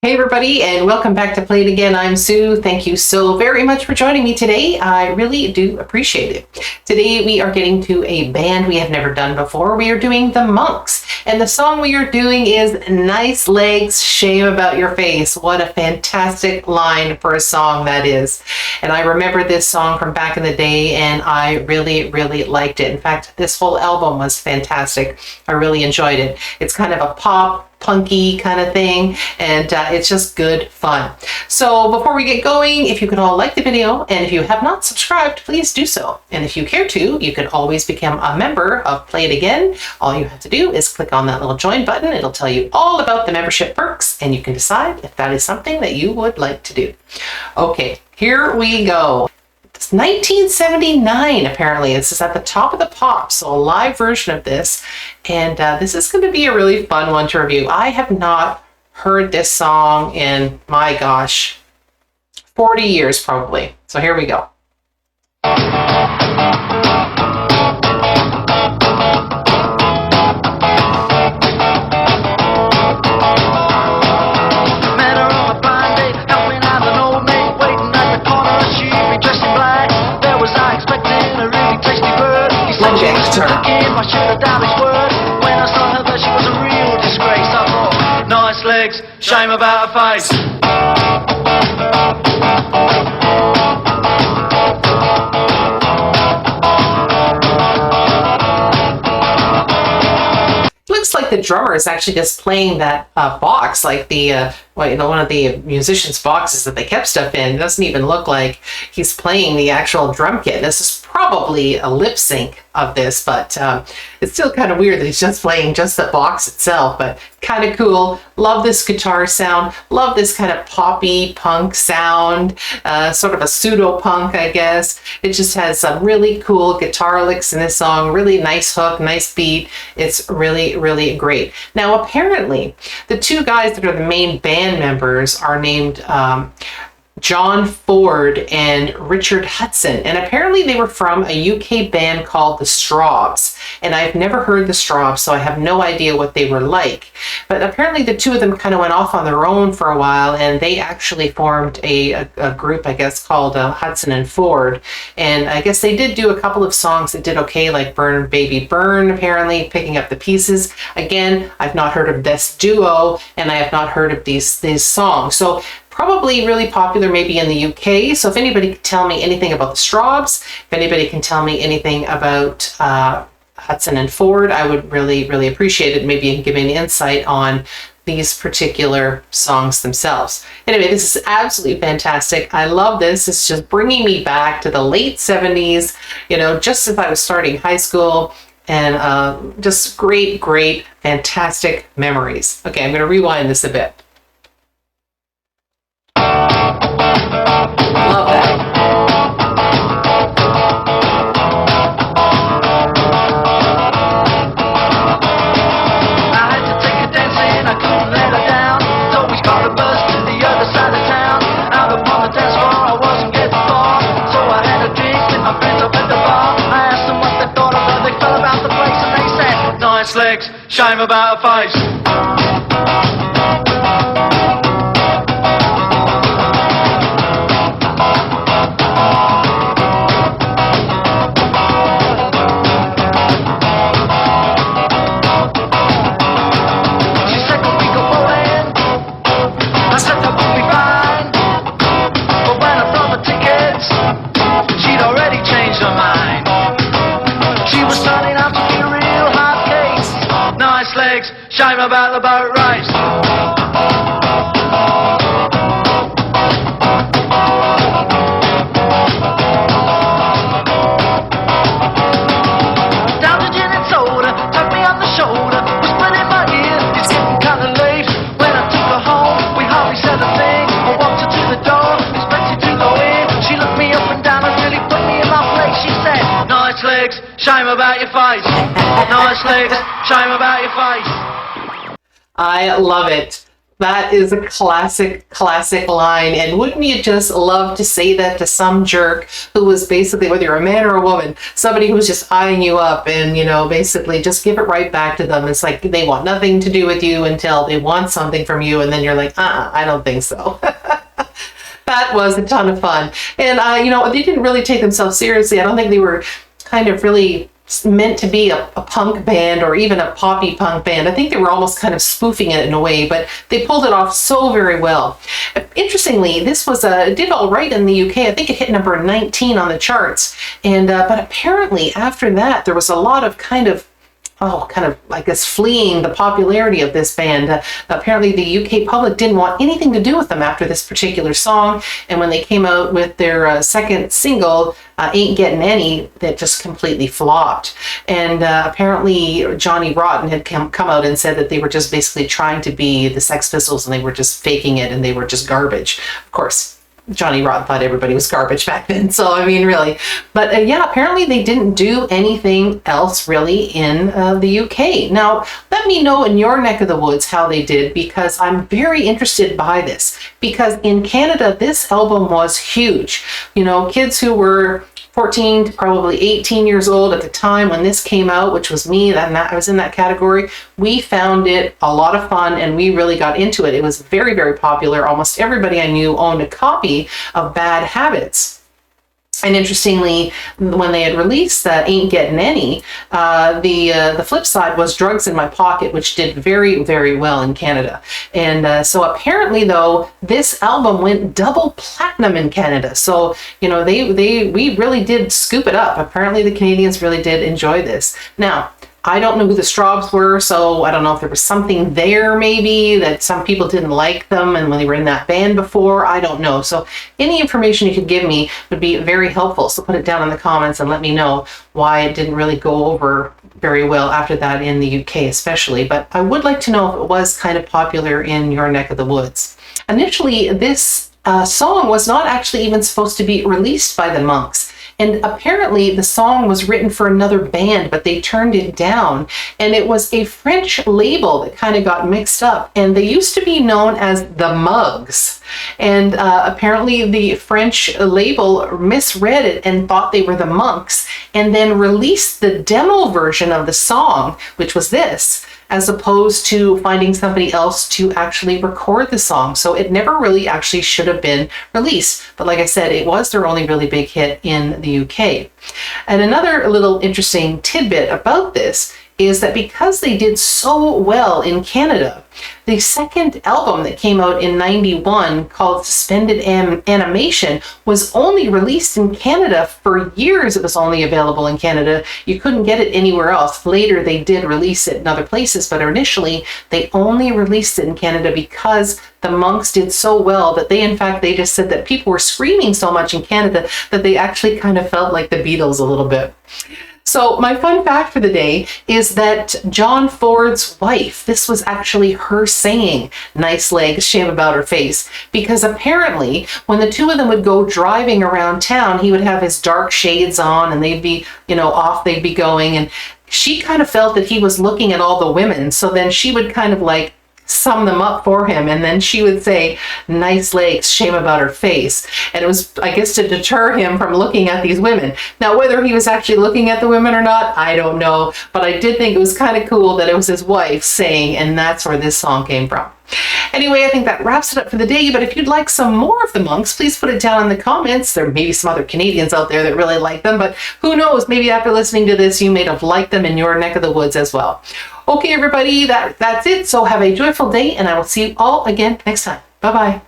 Hey everybody, and welcome back to Play It Again. I'm Sue. Thank you so very much for joining me today. I really do appreciate it. Today we are getting to a band we have never done before. We are doing The Monks, and the song we are doing is Nice Legs, Shame About Your Face. What a fantastic line for a song that is. And I remember this song from back in the day, and I really liked it. In fact, this whole album was fantastic. I really enjoyed it. It's kind of a pop, punky kind of thing, and it's just good fun. So before we get going, if you could all like the video, and if you have not subscribed, please do so. And if you care to, you can always become a member of Play It Again. All you have to do is click on that little join button. It'll tell you all about the membership perks, and you can decide if that is something that you would like to do. Okay, here we go. It's 1979, apparently. This is at the top of the pops, so a live version of this. And this is going to be a really fun one to review. I have not heard this song in, my gosh, 40 years probably. So here we go. I should have doubted his word. When I saw her, that she was a real disgrace. I thought, nice legs, shame about her face. Looks like the drummer is actually just playing that box, like the one of the musicians' boxes that they kept stuff in. It doesn't even look like he's playing the actual drum kit. This is probably a lip sync of this, but it's still kind of weird that he's just playing just the box itself, but kind of cool. Love this guitar sound. Love this kind of poppy punk sound, sort of a pseudo punk, I guess. It just has some really cool guitar licks in this song. Really nice hook, nice beat. It's really great. Now, apparently, the two guys that are the main band members are named John Ford and Richard Hudson, and apparently they were from a UK band called the Strawbs, and I've never heard the Strawbs, so I have no idea what they were like. But apparently the two of them kind of went off on their own for a while, and they actually formed a group, I guess, called Hudson and Ford, and I guess they did do a couple of songs that did okay, like Burn Baby Burn, apparently, Picking Up the Pieces. Again, I've not heard of this duo, and I have not heard of these songs, so probably really popular maybe in the UK. So if anybody can tell me anything about the Strawbs, if anybody can tell me anything about Hudson and Ford, I would really appreciate it. Maybe you can give me an insight on these particular songs themselves. Anyway, this is absolutely fantastic. I love this. It's just bringing me back to the late 70s, you know, just as I was starting high school, and just great, fantastic memories. Okay, I'm going to rewind this a bit. Love that. I had to take her dancing, I couldn't let her down. So we got a bus to the other side of town. Out upon the dance floor, I wasn't getting far. So I had a drink with my friends up at the bar. I asked them what they thought of her, they felt about the place, and they said, nice legs, shame about her face. Shame about the boat race. Down to gin and soda, tapped me on the shoulder, whispered in my ear, it's getting kind of late. When I took her home, we hardly said a thing. I walked her to the door, expected to go in. She looked me up and down and really put me in my place. She said, nice legs, shame about your face. Nice legs, shame about your face. I love it. That is a classic line. And wouldn't you just love to say that to some jerk who was basically, whether you're a man or a woman, somebody who's just eyeing you up and, basically just give it right back to them. It's like they want nothing to do with you until they want something from you. And then you're like, I don't think so. That was a ton of fun. And, they didn't really take themselves seriously. I don't think they were kind of really meant to be a punk band or even a poppy punk band. I think they were almost kind of spoofing it in a way, but they pulled it off so very well. Interestingly, this was did all right in the UK. I think it hit number 19 on the charts. And but apparently after that, there was a lot of I guess, fleeing the popularity of this band. Apparently, the UK public didn't want anything to do with them after this particular song. And when they came out with their second single, Ain't Getting Any, that just completely flopped. And apparently, Johnny Rotten had come out and said that they were just basically trying to be the Sex Pistols and they were just faking it and they were just garbage. Of course, Johnny Rotten thought everybody was garbage back then. So, really. But apparently they didn't do anything else really in the UK. Now, let me know in your neck of the woods how they did, because I'm very interested by this. Because in Canada, this album was huge. Kids who were 14 to probably 18 years old at the time when this came out, which was me, I was in that category. We found it a lot of fun and we really got into it. It was very, very popular. Almost everybody I knew owned a copy of Bad Habits. And interestingly, when they had released that Ain't Getting Any, the flip side was Drugs in My Pocket, which did very, very well in Canada. And so apparently, though, this album went double platinum in Canada. So, we really did scoop it up. Apparently, the Canadians really did enjoy this. Now, I don't know who the Straubs were, so I don't know if there was something there maybe that some people didn't like them and when they were in that band before, I don't know. So any information you could give me would be very helpful. So put it down in the comments and let me know why it didn't really go over very well after that in the UK especially. But I would like to know if it was kind of popular in your neck of the woods. Initially, this song was not actually even supposed to be released by the Monks. And apparently the song was written for another band, but they turned it down. And it was a French label that kind of got mixed up. And they used to be known as the Mugs. And apparently the French label misread it and thought they were the Monks, and then released the demo version of the song, which was this, as opposed to finding somebody else to actually record the song. So it never really actually should have been released. But like I said, it was their only really big hit in the UK. And another little interesting tidbit about this is that because they did so well in Canada, the second album that came out in '91 called Suspended Animation was only released in Canada for years. It was only available in Canada. You couldn't get it anywhere else. Later they did release it in other places, but initially they only released it in Canada because the Monks did so well that they just said that people were screaming so much in Canada that they actually kind of felt like the Beatles a little bit. So my fun fact for the day is that John Ford's wife, this was actually her saying, "Nice legs, shame about her face," because apparently when the two of them would go driving around town, he would have his dark shades on and they'd be, off they'd be going. And she kind of felt that he was looking at all the women. So then she would kind of like sum them up for him, and then she would say, "Nice legs, shame about her face." And it was, I guess, to deter him from looking at these women. Now, whether he was actually looking at the women or not, I don't know, but I did think it was kind of cool that it was his wife saying, and that's where this song came from. Anyway, I think that wraps it up for the day, but if you'd like some more of the Monks, please put it down in the comments. There may be some other Canadians out there that really like them, but who knows, maybe after listening to this, you may have liked them in your neck of the woods as well. Okay, everybody, that's it. So have a joyful day, and I will see you all again next time. Bye-bye.